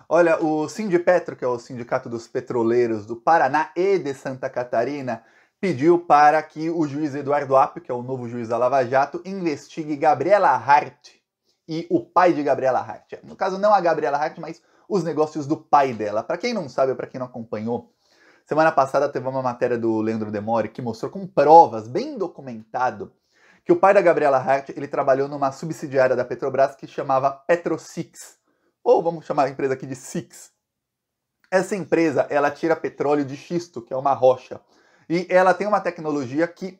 Olha, o Sindipetro, que é o Sindicato dos Petroleiros do Paraná e de Santa Catarina, pediu para que o juiz Eduardo Apio, que é o novo juiz da Lava Jato, investigue Gabriela Hart e o pai de Gabriela Hart. No caso, não a Gabriela Hart, mas os negócios do pai dela. Para quem não sabe, ou para quem não acompanhou, semana passada teve uma matéria do Leandro Demore que mostrou com provas, bem documentado, que o pai da Gabriela Hart, ele trabalhou numa subsidiária da Petrobras que chamava PetroSix, ou vamos chamar a empresa aqui de Six. Essa empresa, ela tira petróleo de xisto, que é uma rocha, e ela tem uma tecnologia que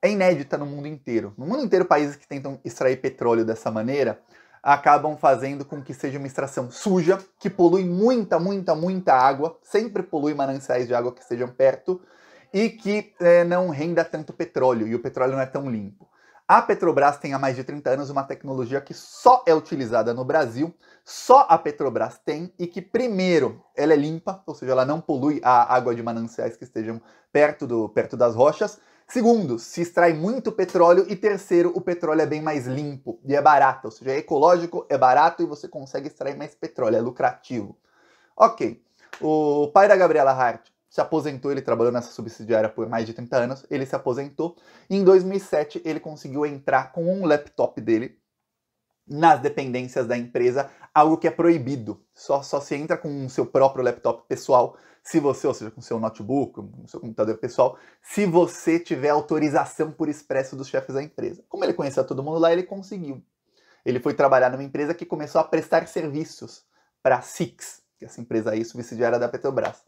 é inédita no mundo inteiro. No mundo inteiro, países que tentam extrair petróleo dessa maneira acabam fazendo com que seja uma extração suja, que polui muita água, sempre polui mananciais de água que estejam perto, e que não renda tanto petróleo, e o petróleo não é tão limpo. A Petrobras tem há mais de 30 anos uma tecnologia que só é utilizada no Brasil, só a Petrobras tem, e que primeiro, ela é limpa, ou seja, ela não polui a água de mananciais que estejam perto das rochas. Segundo, se extrai muito petróleo. E terceiro, o petróleo é bem mais limpo e é barato, ou seja, é ecológico, é barato e você consegue extrair mais petróleo, é lucrativo. Ok, o pai da Gabriela Hart se aposentou, ele trabalhou nessa subsidiária por mais de 30 anos, ele se aposentou, e em 2007 ele conseguiu entrar com um laptop dele nas dependências da empresa, algo que é proibido. Só se entra com o seu próprio laptop pessoal, se você, ou seja, com o seu notebook, com o seu computador pessoal, se você tiver autorização por expresso dos chefes da empresa. Como ele conhecia todo mundo lá, ele conseguiu. Ele foi trabalhar numa empresa que começou a prestar serviços para a Six, que é essa empresa aí subsidiária da Petrobras.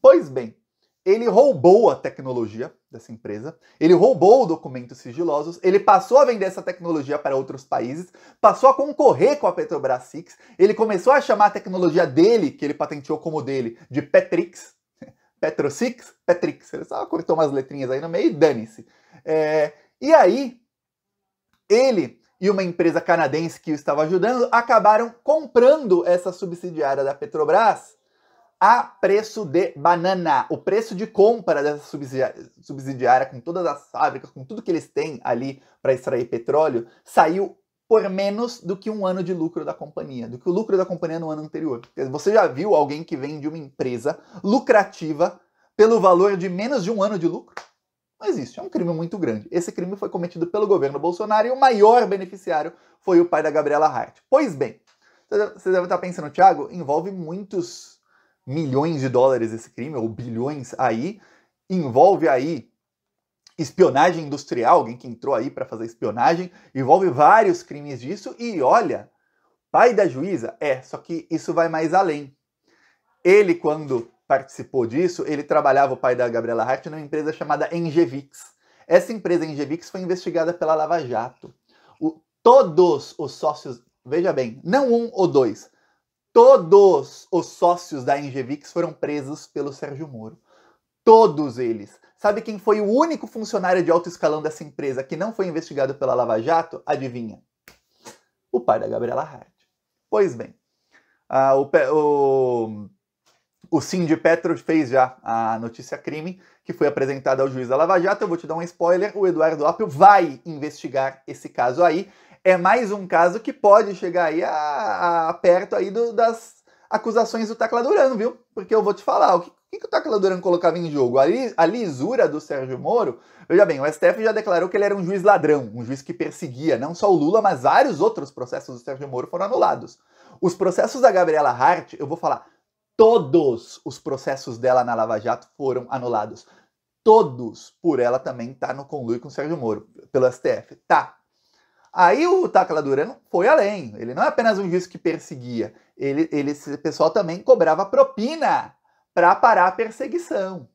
Pois bem, ele roubou a tecnologia dessa empresa, ele roubou documentos sigilosos, ele passou a vender essa tecnologia para outros países, passou a concorrer com a Petrobras Six, ele começou a chamar a tecnologia dele, que ele patenteou como dele, de Petrix, PetroSix, Petrix, ele só cortou umas letrinhas aí no meio e dane-se. E aí, ele e uma empresa canadense que o estava ajudando acabaram comprando essa subsidiária da Petrobras a preço de banana. O preço de compra dessa subsidiária, com todas as fábricas, com tudo que eles têm ali para extrair petróleo, saiu por menos do que um ano de lucro da companhia, do que o lucro da companhia no ano anterior. Você já viu alguém que vende uma empresa lucrativa pelo valor de menos de um ano de lucro? Não existe, é um crime muito grande. Esse crime foi cometido pelo governo Bolsonaro e o maior beneficiário foi o pai da Gabriela Hart. Pois bem, você deve estar pensando, Thiago, envolve muitos milhões de dólares esse crime, ou bilhões aí, envolve aí espionagem industrial, alguém que entrou aí para fazer espionagem, envolve vários crimes disso, e olha, pai da juíza, só que isso vai mais além. Ele, quando participou disso, ele trabalhava, o pai da Gabriela Hart, numa empresa chamada Engevix. Essa empresa Engevix foi investigada pela Lava Jato. Todos os sócios, veja bem, não um ou dois, todos os sócios da Engevix foram presos pelo Sérgio Moro. Todos eles. Sabe quem foi o único funcionário de alto escalão dessa empresa que não foi investigado pela Lava Jato? Adivinha? O pai da Gabriela Hart. Pois bem, o Sindipetro fez já a notícia crime, que foi apresentada ao juiz da Lava Jato. Eu vou te dar um spoiler, o Eduardo Apio vai investigar esse caso aí. É mais um caso que pode chegar aí perto aí das acusações do Tacla Duran, viu? Porque eu vou te falar, o que o Tacla Duran colocava em jogo? A lisura do Sérgio Moro. Veja bem, o STF já declarou que ele era um juiz ladrão, um juiz que perseguia não só o Lula, mas vários outros processos do Sérgio Moro foram anulados. Os processos da Gabriela Hart, eu vou falar, todos os processos dela na Lava Jato foram anulados. Todos, por ela também tá no conluio com o Sérgio Moro, pelo STF. Tá. Aí o Tacla Duran foi além. Ele não é apenas um juiz que perseguia. Esse pessoal também cobrava propina para parar a perseguição.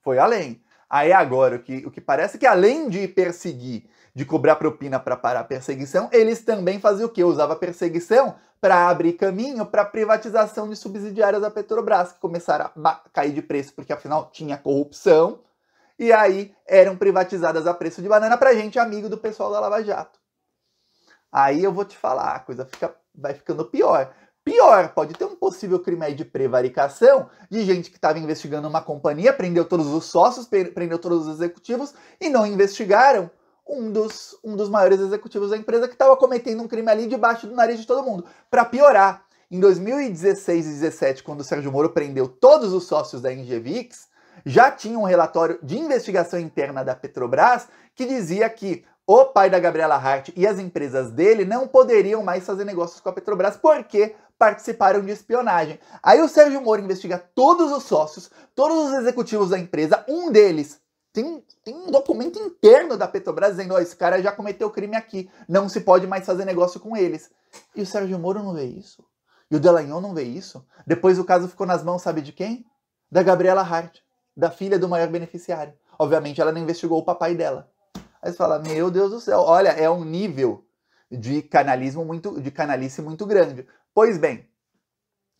Foi além. Aí agora, o que parece que além de perseguir, de cobrar propina para parar a perseguição, eles também faziam o quê? Usava a perseguição para abrir caminho para a privatização de subsidiárias da Petrobras, que começaram a cair de preço, porque afinal tinha corrupção, e aí eram privatizadas a preço de banana para gente amigo do pessoal da Lava Jato. Aí eu vou te falar, a coisa vai ficando pior. Pior, pode ter um possível crime aí de prevaricação, de gente que estava investigando uma companhia, prendeu todos os sócios, prendeu todos os executivos e não investigaram um dos maiores executivos da empresa que estava cometendo um crime ali debaixo do nariz de todo mundo. Para piorar, em 2016 e 2017, quando o Sérgio Moro prendeu todos os sócios da Engevix, já tinha um relatório de investigação interna da Petrobras que dizia que o pai da Gabriela Hart e as empresas dele não poderiam mais fazer negócios com a Petrobras porque participaram de espionagem. Aí o Sérgio Moro investiga todos os sócios, todos os executivos da empresa, um deles tem um documento interno da Petrobras dizendo, ó, esse cara já cometeu crime aqui, não se pode mais fazer negócio com eles. E o Sérgio Moro não vê isso. E o Dallagnol não vê isso. Depois o caso ficou nas mãos, sabe de quem? Da Gabriela Hart, da filha do maior beneficiário. Obviamente ela não investigou o papai dela. Aí você fala, meu Deus do céu, olha, é um nível de canalice muito grande. Pois bem,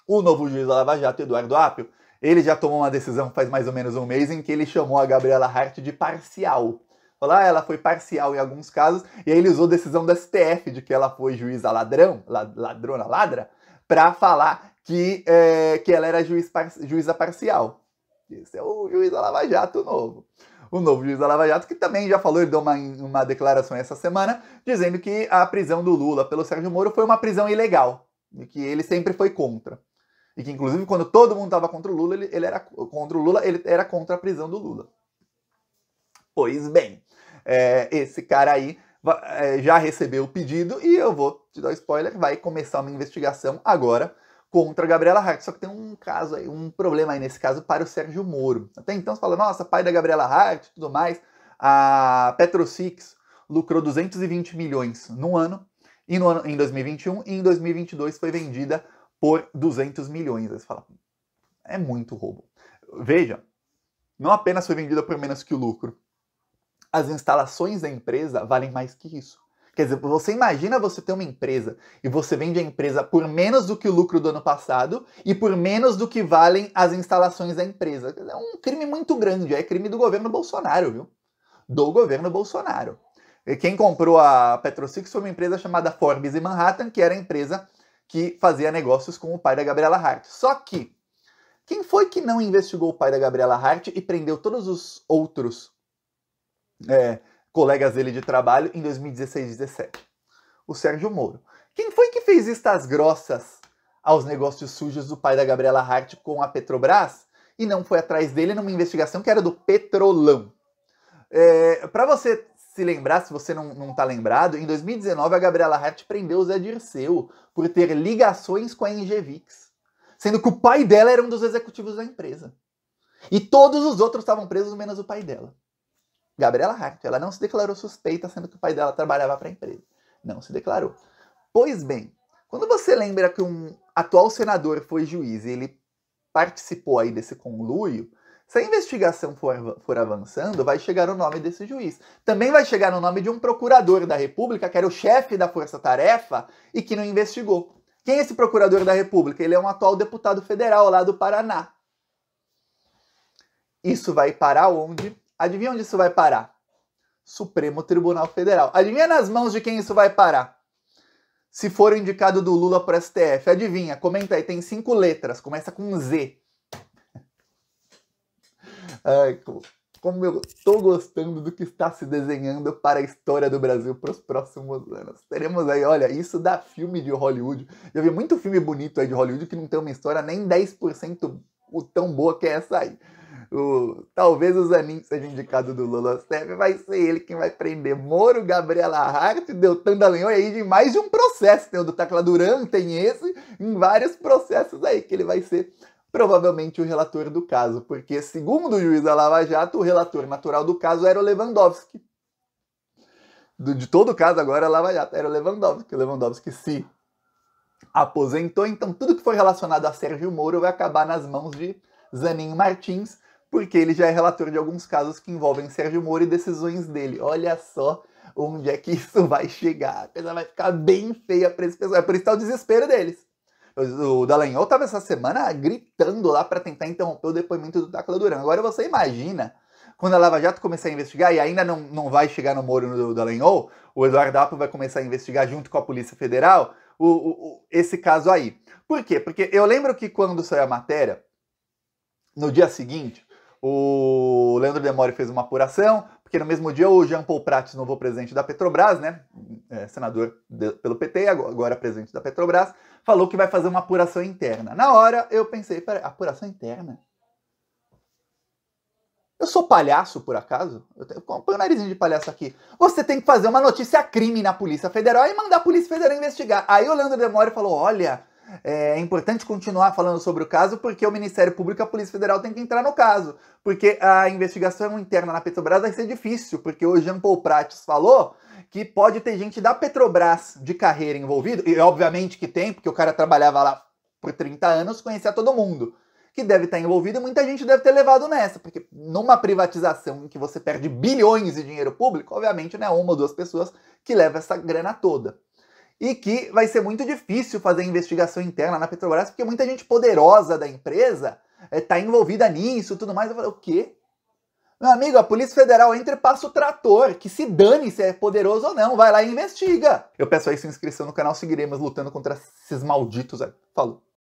o novo juiz da Lava Jato, Eduardo Apio, ele já tomou uma decisão faz mais ou menos um mês em que ele chamou a Gabriela Hart de parcial. Falou, ela foi parcial em alguns casos, e aí ele usou a decisão do STF de que ela foi juíza ladra, para falar que ela era juíza parcial. Esse é o juiz da Lava Jato novo. O novo juiz da Lava Jato, que também já falou, ele deu uma declaração essa semana, dizendo que a prisão do Lula pelo Sérgio Moro foi uma prisão ilegal, e que ele sempre foi contra. E que, inclusive, quando todo mundo estava contra o Lula, ele era contra o Lula, ele era contra a prisão do Lula. Pois bem, esse cara aí já recebeu o pedido e eu vou te dar um spoiler, vai começar uma investigação agora contra a Gabriela Hart. Só que tem um caso aí, um problema aí nesse caso para o Sérgio Moro. Até então você fala, nossa, pai da Gabriela Hart e tudo mais, a PetroSix lucrou 220 milhões no ano, e em 2021 e em 2022 foi vendida por 200 milhões. Aí você fala, é muito roubo. Veja, não apenas foi vendida por menos que o lucro, as instalações da empresa valem mais que isso. Quer dizer, você imagina você ter uma empresa e você vende a empresa por menos do que o lucro do ano passado e por menos do que valem as instalações da empresa. É um crime muito grande, é crime do governo Bolsonaro, viu? Do governo Bolsonaro. E quem comprou a PetroSix foi uma empresa chamada Forbes e Manhattan, que era a empresa que fazia negócios com o pai da Gabriela Hart. Só que, quem foi que não investigou o pai da Gabriela Hart e prendeu todos os outros colegas dele de trabalho em 2016 e 2017? O Sérgio Moro. Quem foi que fez vistas grossas aos negócios sujos do pai da Gabriela Hart com a Petrobras e não foi atrás dele numa investigação que era do Petrolão? Para você se lembrar, se você não está lembrado, em 2019 a Gabriela Hart prendeu o Zé Dirceu por ter ligações com a Engevix, sendo que o pai dela era um dos executivos da empresa. E todos os outros estavam presos, menos o pai dela. Gabriela Hart, ela não se declarou suspeita, sendo que o pai dela trabalhava para a empresa. Não se declarou. Pois bem, quando você lembra que um atual senador foi juiz e ele participou aí desse conluio, se a investigação for avançando, vai chegar o nome desse juiz. Também vai chegar o nome de um procurador da República, que era o chefe da Força Tarefa e que não investigou. Quem é esse procurador da República? Ele é um atual deputado federal lá do Paraná. Isso vai parar onde? Adivinha onde isso vai parar? Supremo Tribunal Federal. Adivinha nas mãos de quem isso vai parar? Se for o indicado do Lula para o STF, adivinha, comenta aí, tem 5 letras, começa com Z. Ai, como eu tô gostando do que está se desenhando para a história do Brasil para os próximos anos. Teremos aí, olha, isso dá filme de Hollywood. Já vi muito filme bonito aí de Hollywood que não tem uma história nem 10% tão boa que é essa aí. Talvez o Zanin seja indicado do Lula STF, vai ser ele quem vai prender Moro, Gabriela Hart, Deltan Dallagnol, e aí de mais de um processo. Tem o do Tacla Duran, tem esse, em vários processos aí, que ele vai ser provavelmente o relator do caso, porque segundo o juiz da Lava Jato, o relator natural do caso era o Lewandowski. De todo o caso agora a Lava Jato era o Lewandowski. O Lewandowski se aposentou, então tudo que for relacionado a Sérgio Moro vai acabar nas mãos de Zanin Martins, porque ele já é relator de alguns casos que envolvem Sérgio Moro e decisões dele. Olha só onde é que isso vai chegar. A coisa vai ficar bem feia para esse pessoal. É por isso que tá o desespero deles. O Dallagnol estava essa semana gritando lá para tentar interromper o depoimento do Tacla Duran. Agora você imagina, quando a Lava Jato começar a investigar, e ainda não vai chegar no Moro no Dallagnol, o Eduardo Apio vai começar a investigar junto com a Polícia Federal esse caso aí. Por quê? Porque eu lembro que quando saiu a matéria, no dia seguinte, o Leandro Demore fez uma apuração, porque porque no mesmo dia o Jean Paul Prats, novo presidente da Petrobras, né, senador pelo PT, agora presidente da Petrobras, falou que vai fazer uma apuração interna. Na hora eu pensei, peraí, apuração interna? Eu sou palhaço, por acaso? Põe o narizinho de palhaço aqui. Você tem que fazer uma notícia crime na Polícia Federal e mandar a Polícia Federal investigar. Aí o Leandro Demore falou, olha, é importante continuar falando sobre o caso porque o Ministério Público e a Polícia Federal tem que entrar no caso. Porque a investigação interna na Petrobras vai ser difícil, porque o Jean Paul Prats falou que pode ter gente da Petrobras de carreira envolvido, e obviamente que tem, porque o cara trabalhava lá por 30 anos, conhecia todo mundo, que deve estar envolvido e muita gente deve ter levado nessa, porque numa privatização em que você perde bilhões de dinheiro público, obviamente não é uma ou duas pessoas que levam essa grana toda. E que vai ser muito difícil fazer investigação interna na Petrobras, porque muita gente poderosa da empresa está envolvida nisso e tudo mais. Eu falei, o quê? Meu amigo, a Polícia Federal entra e passa o trator, que se dane se é poderoso ou não, vai lá e investiga. Eu peço aí sua inscrição no canal, seguiremos lutando contra esses malditos aí. Falou.